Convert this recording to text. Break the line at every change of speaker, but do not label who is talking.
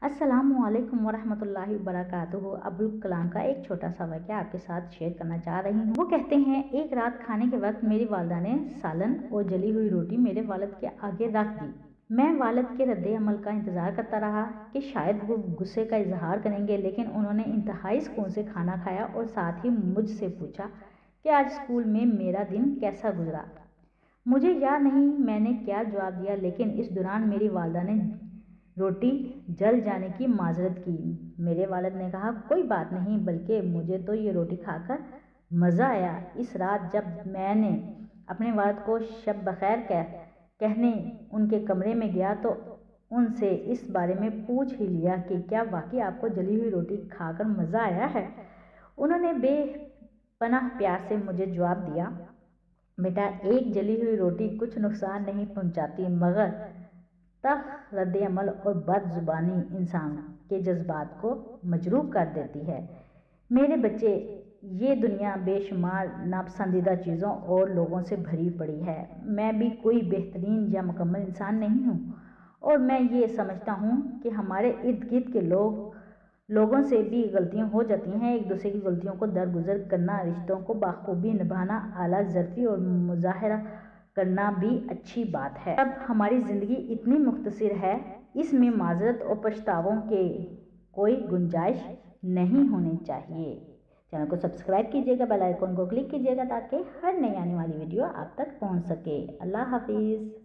अस्सलामुअलैकुम वरहमतुल्लाहि वबरकातुहू। अब्दुल कलाम का एक छोटा सा वाक़या आपके साथ शेयर करना चाह रही हूँ। वो कहते हैं, एक रात खाने के वक्त मेरी वालिदा ने सालन और जली हुई रोटी मेरे वालिद के आगे रख दी। मैं वालिद के रद्द अमल का इंतज़ार करता रहा कि शायद वो गुस्से का इजहार करेंगे, लेकिन उन्होंने इंतहाई सुकून से खाना खाया और साथ ही मुझसे पूछा कि आज स्कूल में मेरा दिन कैसा गुजरा। मुझे याद नहीं मैंने क्या जवाब दिया, लेकिन इस दौरान मेरी वालिदा ने रोटी जल जाने की माजरत की। मेरे वालिद ने कहा, कोई बात नहीं, बल्कि मुझे तो ये रोटी खाकर मज़ा आया। इस रात जब मैंने अपने वालिद को शब बखैर कहने उनके कमरे में गया तो उनसे इस बारे में पूछ ही लिया कि क्या वाकई आपको जली हुई रोटी खाकर मज़ा आया है। उन्होंने बेपनाह प्यार से मुझे जवाब दिया, बेटा, एक जली हुई रोटी कुछ नुकसान नहीं पहुंचाती, मगर तल्ख रद्द अमल और बदजुबानी इंसान के जज्बात को मजरूह कर देती है। मेरे बच्चे, ये दुनिया बेशुमार नापसंदीदा चीज़ों और लोगों से भरी पड़ी है। मैं भी कोई बेहतरीन या मुकम्मल इंसान नहीं हूँ, और मैं ये समझता हूँ कि हमारे इर्द गिर्द के लोगों से भी गलतियाँ हो जाती हैं। एक दूसरे की गलतियों को दरगुजर करना, रिश्तों को बाखूबी निभाना, आला ज़र्फ़ी और मुज़ाहरा करना भी अच्छी बात है। अब हमारी ज़िंदगी इतनी मुख्तसर है, इसमें माज़रत और पछतावों के कोई गुंजाइश नहीं होनी चाहिए। चैनल को सब्सक्राइब कीजिएगा, बेल आइकन को क्लिक कीजिएगा ताकि हर नई आने वाली वीडियो आप तक पहुंच सके। अल्लाह हाफिज़।